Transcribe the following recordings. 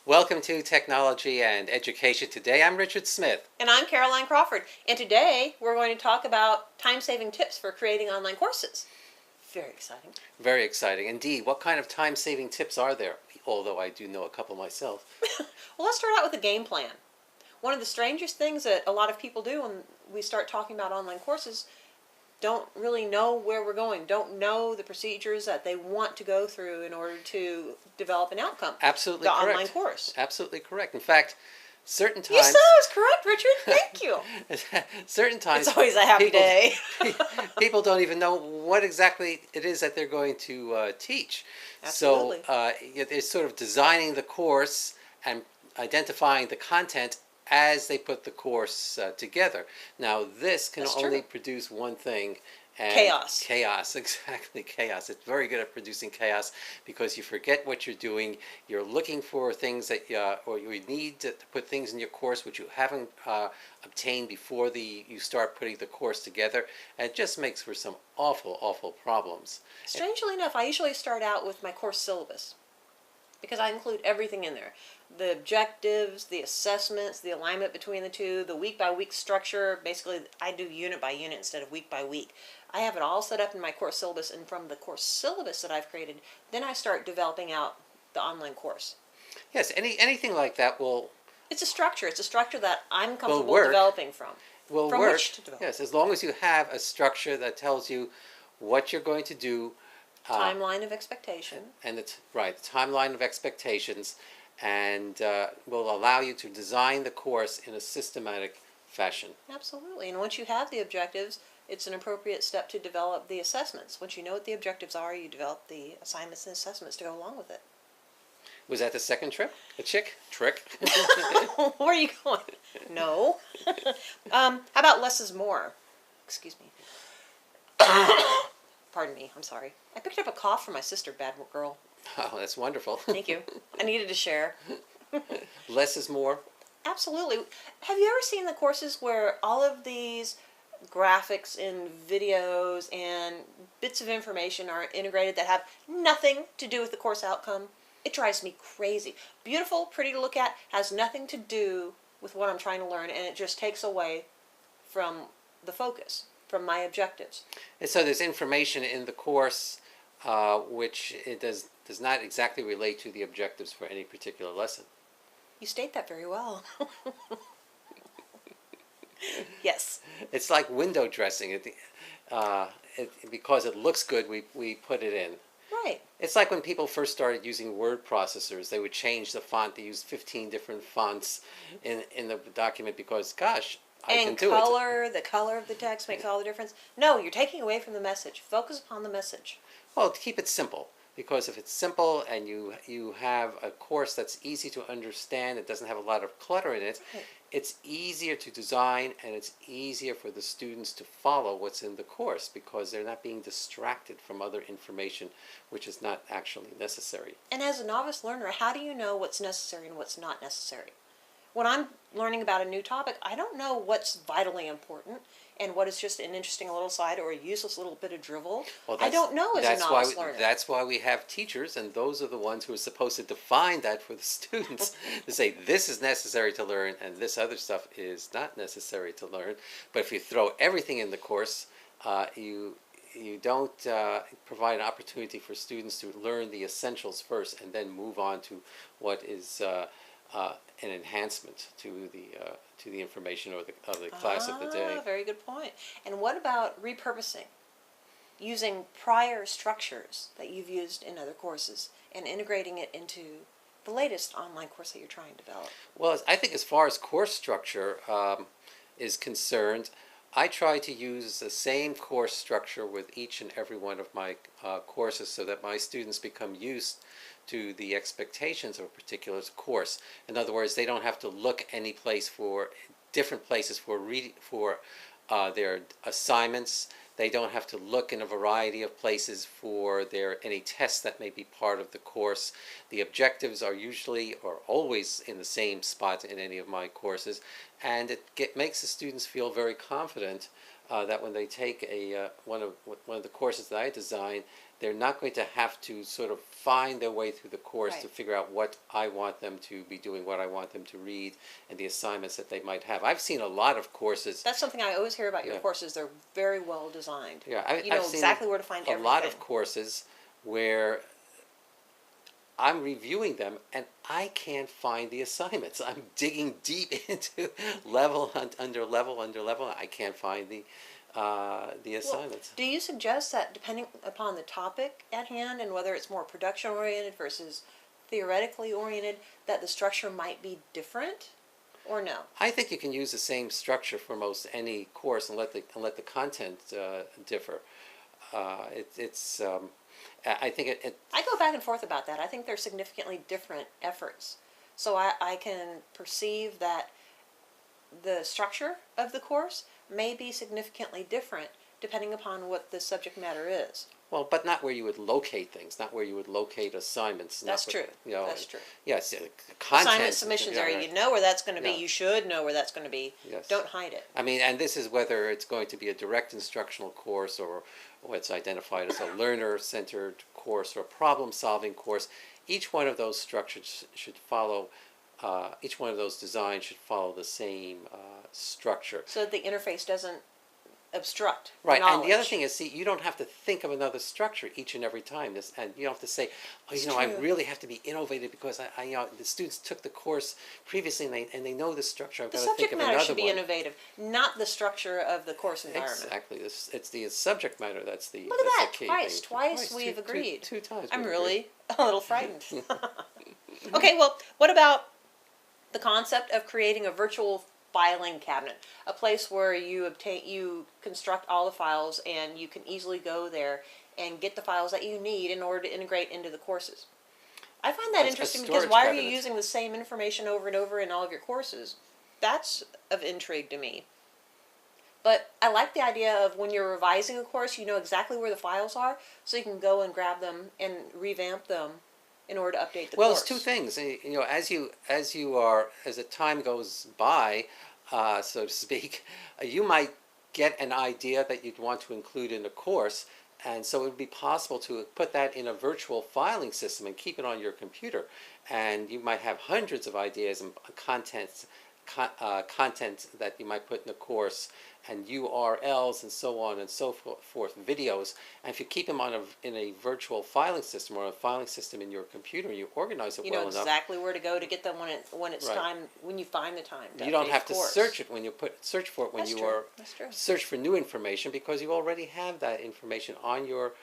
Welcome to Technology and Education Today. I'm Richard Smith. And I'm Caroline Crawford. And today we're going to talk about time-saving tips for creating online courses. Very exciting. Very exciting. Indeed. What kind of time-saving tips are there? Although I do know a couple myself. Well, let's start out with a game plan. One of the strangest things that a lot of people do when we start talking about online courses don't really know where we're going, don't know the procedures that they want to go through in order to develop an outcome. Absolutely the correct. Online course. Absolutely correct. In fact, certain times... You said I was correct, Richard. Thank you. Certain times... It's always a happy day. People don't even know what exactly it is that they're going to teach. Absolutely. So it's sort of designing the course and identifying the content as they put the course together. Now, this can only produce one thing. And chaos. Chaos, exactly, chaos. It's very good at producing chaos because you forget what you're doing. You're looking for things that or you need to put things in your course which you haven't obtained before you start putting the course together. And it just makes for some awful, awful problems. Strangely enough, I usually start out with my course syllabus because I include everything in there. The objectives, the assessments, the alignment between the two, the week-by-week structure. Basically, I do unit by unit instead of week by week. I have it all set up in my course syllabus, and from the course syllabus that I've created, then I start developing out the online course. Yes, anything like that will... It's a structure. It's a structure that I'm comfortable developing from. Will from work. Which to develop. Yes, as long as you have a structure that tells you what you're going to do. Timeline of expectation. And it's right, the timeline of expectations, and will allow you to design the course in a systematic fashion. Absolutely. And once you have the objectives, it's an appropriate step to develop the assessments. Once you know what the objectives are, you develop the assignments and assessments to go along with it. Was that the second trip? A trick? Where are you going? No. How about less is more? Excuse me. Pardon me. I'm sorry. I picked up a cough from my sister, bad girl. Oh, that's wonderful. Thank you. I needed to share. Less is more? Absolutely. Have you ever seen the courses where all of these graphics and videos and bits of information are integrated that have nothing to do with the course outcome? It drives me crazy. Beautiful, pretty to look at, has nothing to do with what I'm trying to learn, and it just takes away from the focus, from my objectives. And so there's information in the course which it does not exactly relate to the objectives for any particular lesson. You state that very well. Yes. It's like window dressing. Because it looks good, we put it in. Right. It's like when people first started using word processors. They would change the font. They used 15 different fonts in the document because, gosh, I can do it. The color of the text makes all the difference. No, you're taking away from the message. Focus upon the message. Well, to keep it simple. Because if it's simple and you have a course that's easy to understand, it doesn't have a lot of clutter in it, right. It's easier to design and it's easier for the students to follow what's in the course because they're not being distracted from other information which is not actually necessary. And as a novice learner, how do you know what's necessary and what's not necessary? When I'm learning about a new topic, I don't know what's vitally important and what is just an interesting little slide or a useless little bit of drivel. Well, I don't know as a novice learner. That's why we have teachers, and those are the ones who are supposed to define that for the students to say this is necessary to learn and this other stuff is not necessary to learn. But if you throw everything in the course, you don't provide an opportunity for students to learn the essentials first and then move on to what is an enhancement to the information or the class of the day. Very good point. And what about repurposing? Using prior structures that you've used in other courses and integrating it into the latest online course that you're trying to develop. Well, I think as far as course structure is concerned, I try to use the same course structure with each and every one of my courses so that my students become used to the expectations of a particular course. In other words, they don't have to look any place for different places for their assignments. They don't have to look in a variety of places for any tests that may be part of the course. The objectives are usually or always in the same spot in any of my courses, and it makes the students feel very confident that when they take one of the courses that I designed, they're not going to have to sort of find their way through the course to Right. figure out what I want them to be doing, what I want them to read, and the assignments that they might have. I've seen a lot of courses. That's something I always hear about your Yeah. courses. They're very well designed. Yeah, You I've know seen exactly where to find a everything. lot of courses where I'm reviewing them and I can't find the assignments. I'm digging deep into under level under level. I can't find the Well, assignments. do you suggest that depending upon the topic at hand and whether it's more production oriented versus theoretically oriented, that the structure might be different, or no? I think you can use the same structure for most any course and let the content differ. I think it I go back and forth about that. I think they're significantly different efforts. So I can perceive that the structure of the course may be significantly different depending upon what the subject matter is. well, but not where you would locate things, not where you would locate assignments. That's not where- true. You know, That's true. yes, content. Assignment submissions yeah, area, right. you know where that's going to be. Yeah. You should know where that's going to be. Yes. Don't hide it. I mean, and this is whether it's going to be a direct instructional course or what's identified as a learner-centered course or a problem-solving course. Each one of those structures should follow, each one of those designs should follow the same structure. So that the interface doesn't obstruct Right, and the other knowledge. thing is, see, you don't have to think of another structure each and every time. And you don't have to say, oh, It's I true. really have to be innovative because the students took the course previously and they know the structure. I've The got to think subject of matter another should be one. innovative, not the structure of the course environment. Exactly. It's the subject matter that's the Look at that's that, the key twice. thing. Twice we've agreed. Two times. I'm we've really a little frightened. Okay, well, what about the concept of creating a virtual filing cabinet, a place where you construct all the files and you can easily go there and get the files that you need in order to integrate into the courses. I find that A interesting because storage why are you cabinet. using the same information over and over in all of your courses? That's of intrigue to me. But I like the idea of when you're revising a course, you know exactly where the files are, so you can go and grab them and revamp them in order to update the Well, course. it's two things. As the time goes by, so to speak, you might get an idea that you'd want to include in the course, and so it would be possible to put that in a virtual filing system and keep it on your computer. And you might have hundreds of ideas and content that you might put in the course, and URLs and so on and so forth, videos. And if you keep them in a virtual filing system or a filing system in your computer, and you organize it You know well enough, exactly where to go to get them when it's Right. time, when you find the time. you don't update have the to course. search it search for it when That's you true. are That's true. search for new information, because you already have that information on your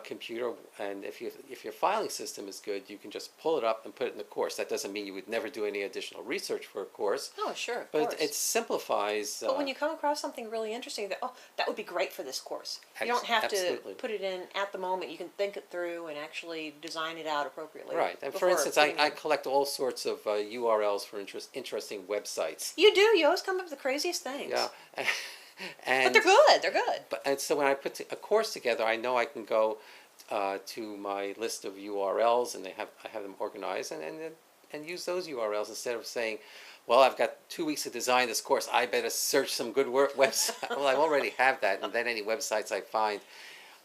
computer. And if your filing system is good, you can just pull it up and put it in the course. That doesn't mean you would never do any additional research for a course, Oh, sure, of but course. it simplifies. But when you come across something really interesting, that would be great for this course. You don't have Absolutely. to put it in at the moment. You can think it through and actually design it out appropriately. Right, and for before instance, putting I it- collect all sorts of URLs for interesting websites. You do. You always come up with the craziest things. Yeah, But and they're good. They're good. and so when I put a course together, I know I can go to my list of URLs, and I have them organized, and use those URLs instead of saying, well, I've got 2 weeks to design this course, I better search some good website. Well, I already have that, and then any websites I find,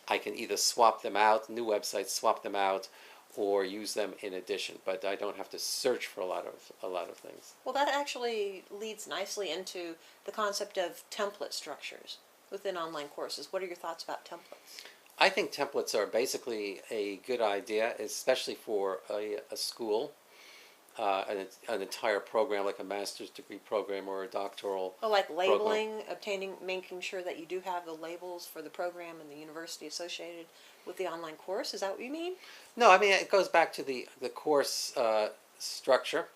I can either swap them out, new websites, swap them out, or use them in addition. But I don't have to search for a lot of things. Well, that actually leads nicely into the concept of template structures within online courses. What are your thoughts about templates? I think templates are basically a good idea, especially for a school, an entire program like a master's degree program or a doctoral. Oh, like labeling, making sure that you do have the labels for the program and the university associated with the online course. Is that what you mean? No, I mean, it goes back to the course structure,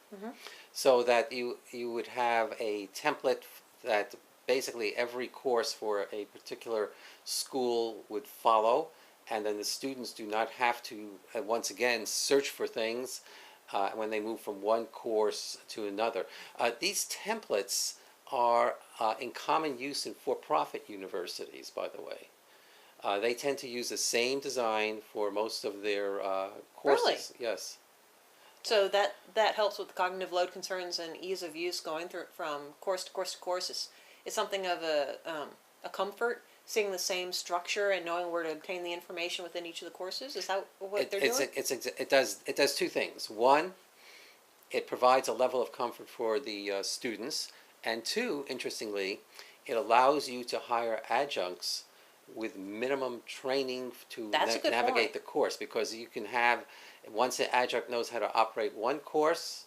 so that you would have a template that basically every course for a particular school would follow, and then the students do not have to, once again, search for things when they move from one course to another. These templates are in common use in for-profit universities, by the way. They tend to use the same design for most of their courses. Really? Yes. So that helps with the cognitive load concerns and ease of use going through from course to course to course. It's something of a a comfort seeing the same structure and knowing where to obtain the information within each of the courses? Is that what they're doing? It does two things. One, it provides a level of comfort for the students, and two, interestingly, it allows you to hire adjuncts with minimum training to That's a good navigate point. the course, because you can have, once an adjunct knows how to operate one course,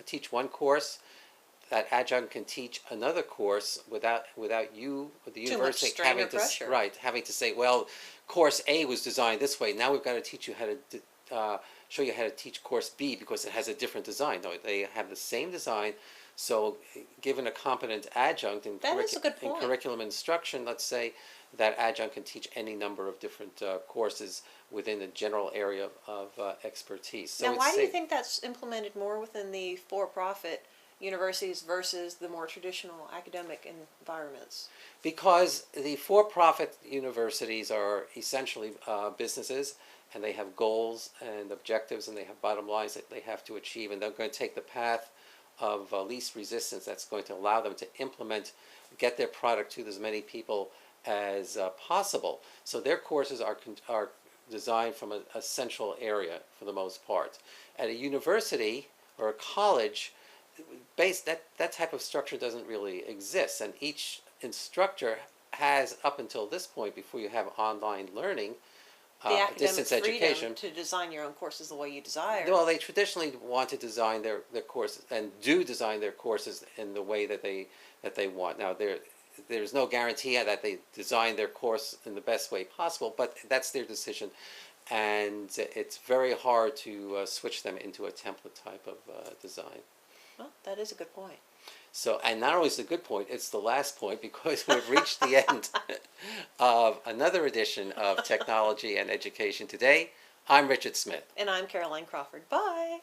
teach one course, that adjunct can teach another course without you or the Too much university strain or having to pressure. having to say, well, course A was designed this way. Now we've got to teach you how to show you how to teach course B because it has a different design. No, they have the same design. So, given a competent adjunct in, That is a good in point. curriculum instruction, let's say, that adjunct can teach any number of different courses within a general area of expertise. So Now, why do you safe. think that's implemented more within the for-profit universities versus the more traditional academic environments? Because the for-profit universities are essentially businesses, and they have goals and objectives, and they have bottom lines that they have to achieve, and they're going to take the path of least resistance that's going to allow them to get their product to as many people as possible. So their courses are designed from a central area for the most part. At a university or a college, that type of structure doesn't really exist, and each instructor has, up until this point, before you have online learning, The academic distance freedom education. to design your own courses the way you desire. Well, they traditionally want to design their courses, and do design their courses in the way that they want. Now, there's no guarantee that they design their course in the best way possible, but that's their decision, and it's very hard to switch them into a template type of design. Well, that is a good point. So, and not only is it a good point, it's the last point, because we've reached the end of another edition of Technology and Education Today. I'm Richard Smith. And I'm Caroline Crawford. Bye.